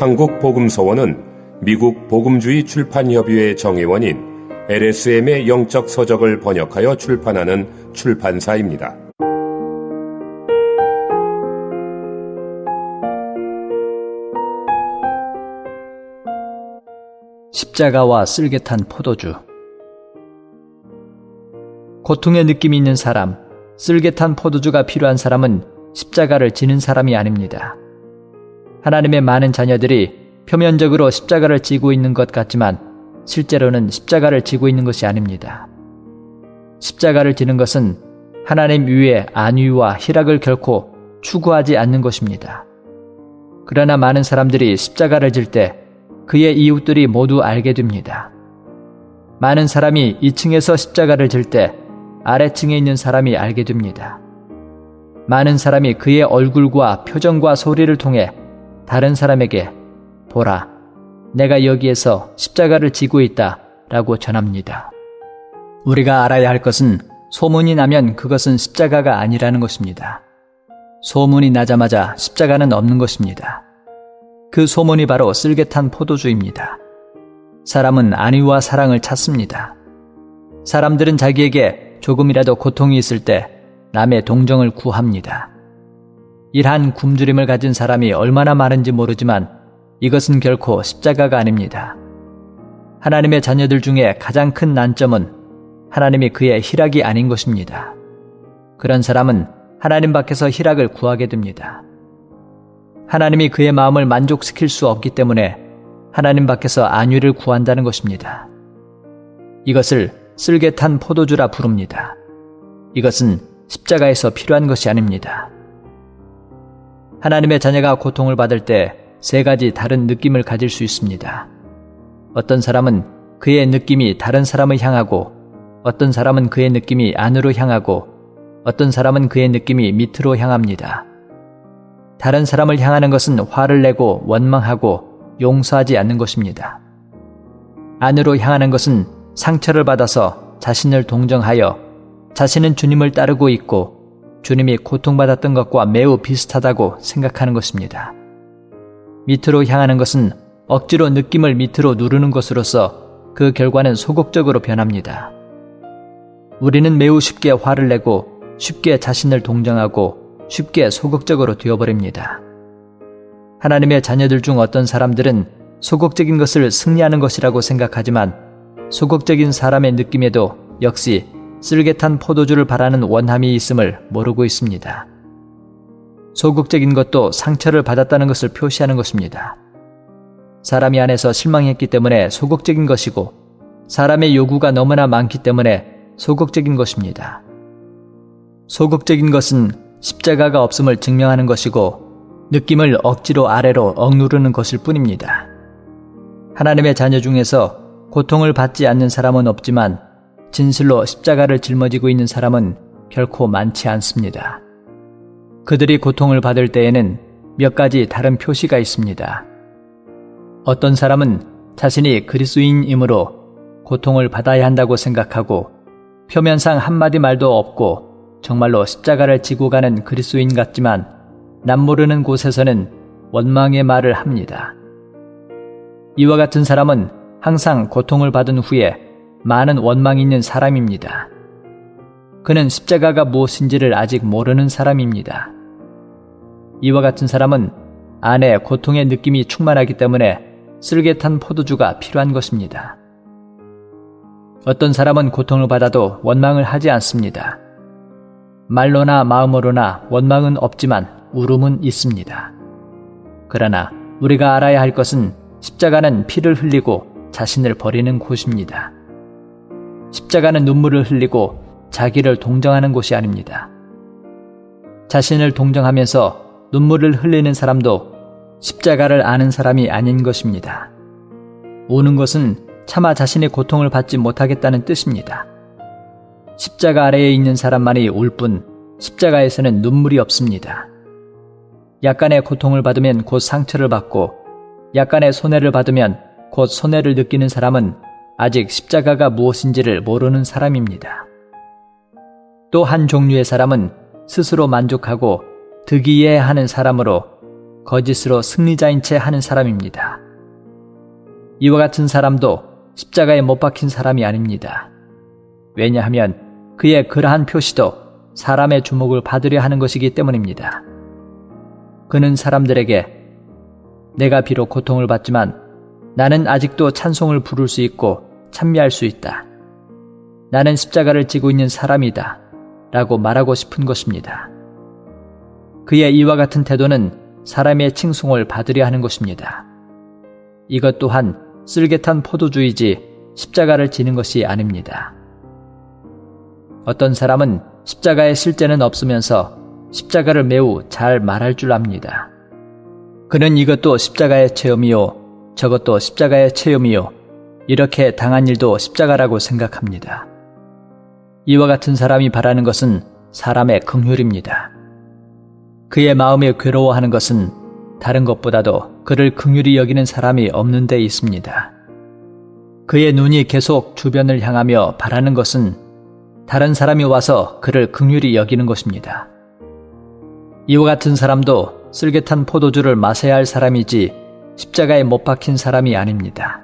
한국복음서원은 미국 복음주의 출판협의회 정회원인 LSM의 영적 서적을 번역하여 출판하는 출판사입니다. 십자가와 쓸개탄 포도주. 고통의 느낌이 있는 사람, 쓸개탄 포도주가 필요한 사람은 십자가를 지는 사람이 아닙니다. 하나님의 많은 자녀들이 표면적으로 십자가를 지고 있는 것 같지만 실제로는 십자가를 지고 있는 것이 아닙니다. 십자가를 지는 것은 하나님 위에 안위와 희락을 결코 추구하지 않는 것입니다. 그러나 많은 사람들이 십자가를 질 때 그의 이웃들이 모두 알게 됩니다. 많은 사람이 2층에서 십자가를 질 때 아래층에 있는 사람이 알게 됩니다. 많은 사람이 그의 얼굴과 표정과 소리를 통해 다른 사람에게 보라, 내가 여기에서 십자가를 지고 있다 라고 전합니다. 우리가 알아야 할 것은 소문이 나면 그것은 십자가가 아니라는 것입니다. 소문이 나자마자 십자가는 없는 것입니다. 그 소문이 바로 쓸개탄 포도주입니다. 사람은 안위와 사랑을 찾습니다. 사람들은 자기에게 조금이라도 고통이 있을 때 남의 동정을 구합니다. 이러한 굶주림을 가진 사람이 얼마나 많은지 모르지만 이것은 결코 십자가가 아닙니다. 하나님의 자녀들 중에 가장 큰 난점은 하나님이 그의 희락이 아닌 것입니다. 그런 사람은 하나님 밖에서 희락을 구하게 됩니다. 하나님이 그의 마음을 만족시킬 수 없기 때문에 하나님 밖에서 안위를 구한다는 것입니다. 이것을 쓸개탄 포도주라 부릅니다. 이것은 십자가에서 필요한 것이 아닙니다. 하나님의 자녀가 고통을 받을 때 3가지 다른 느낌을 가질 수 있습니다. 어떤 사람은 그의 느낌이 다른 사람을 향하고, 어떤 사람은 그의 느낌이 안으로 향하고, 어떤 사람은 그의 느낌이 밑으로 향합니다. 다른 사람을 향하는 것은 화를 내고 원망하고 용서하지 않는 것입니다. 안으로 향하는 것은 상처를 받아서 자신을 동정하여 자신은 주님을 따르고 있고 주님이 고통받았던 것과 매우 비슷하다고 생각하는 것입니다. 밑으로 향하는 것은 억지로 느낌을 밑으로 누르는 것으로서 그 결과는 소극적으로 변합니다. 우리는 매우 쉽게 화를 내고 쉽게 자신을 동정하고 쉽게 소극적으로 되어버립니다. 하나님의 자녀들 중 어떤 사람들은 소극적인 것을 승리하는 것이라고 생각하지만 소극적인 사람의 느낌에도 역시 쓸개탄 포도주를 바라는 원함이 있음을 모르고 있습니다. 소극적인 것도 상처를 받았다는 것을 표시하는 것입니다. 사람이 안에서 실망했기 때문에 소극적인 것이고 사람의 요구가 너무나 많기 때문에 소극적인 것입니다. 소극적인 것은 십자가가 없음을 증명하는 것이고 느낌을 억지로 아래로 억누르는 것일 뿐입니다. 하나님의 자녀 중에서 고통을 받지 않는 사람은 없지만 진실로 십자가를 짊어지고 있는 사람은 결코 많지 않습니다. 그들이 고통을 받을 때에는 몇 가지 다른 표시가 있습니다. 어떤 사람은 자신이 그리스도인이므로 고통을 받아야 한다고 생각하고 표면상 한마디 말도 없고 정말로 십자가를 지고 가는 그리스도인 같지만 남모르는 곳에서는 원망의 말을 합니다. 이와 같은 사람은 항상 고통을 받은 후에 많은 원망이 있는 사람입니다. 그는 십자가가 무엇인지를 아직 모르는 사람입니다. 이와 같은 사람은 안에 고통의 느낌이 충만하기 때문에 쓸개탄 포도주가 필요한 것입니다. 어떤 사람은 고통을 받아도 원망을 하지 않습니다. 말로나 마음으로나 원망은 없지만 울음은 있습니다. 그러나 우리가 알아야 할 것은 십자가는 피를 흘리고 자신을 버리는 곳입니다. 십자가는 눈물을 흘리고 자기를 동정하는 곳이 아닙니다. 자신을 동정하면서 눈물을 흘리는 사람도 십자가를 아는 사람이 아닌 것입니다. 우는 것은 차마 자신의 고통을 받지 못하겠다는 뜻입니다. 십자가 아래에 있는 사람만이 울 뿐 십자가에서는 눈물이 없습니다. 약간의 고통을 받으면 곧 상처를 받고 약간의 손해를 받으면 곧 손해를 느끼는 사람은 아직 십자가가 무엇인지를 모르는 사람입니다. 또 한 종류의 사람은 스스로 만족하고 득이해하는 사람으로 거짓으로 승리자인 채 하는 사람입니다. 이와 같은 사람도 십자가에 못 박힌 사람이 아닙니다. 왜냐하면 그의 그러한 표시도 사람의 주목을 받으려 하는 것이기 때문입니다. 그는 사람들에게 내가 비록 고통을 받지만 나는 아직도 찬송을 부를 수 있고 찬미할 수 있다. 나는 십자가를 지고 있는 사람이다. 라고 말하고 싶은 것입니다. 그의 이와 같은 태도는 사람의 칭송을 받으려 하는 것입니다. 이것 또한 쓸개탄 포도주이지 십자가를 지는 것이 아닙니다. 어떤 사람은 십자가의 실제는 없으면서 십자가를 매우 잘 말할 줄 압니다. 그는 이것도 십자가의 체험이요, 저것도 십자가의 체험이요, 이렇게 당한 일도 십자가라고 생각합니다. 이와 같은 사람이 바라는 것은 사람의 긍휼입니다. 그의 마음이 괴로워하는 것은 다른 것보다도 그를 긍휼히 여기는 사람이 없는 데 있습니다. 그의 눈이 계속 주변을 향하며 바라는 것은 다른 사람이 와서 그를 긍휼히 여기는 것입니다. 이와 같은 사람도 쓸개탄 포도주를 마셔야 할 사람이지 십자가에 못 박힌 사람이 아닙니다.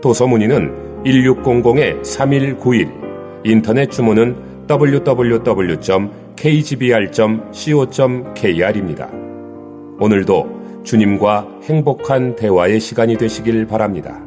도서문의는 1600-3191, 인터넷 주문은 www.kgbr.co.kr입니다. 오늘도 주님과 행복한 대화의 시간이 되시길 바랍니다.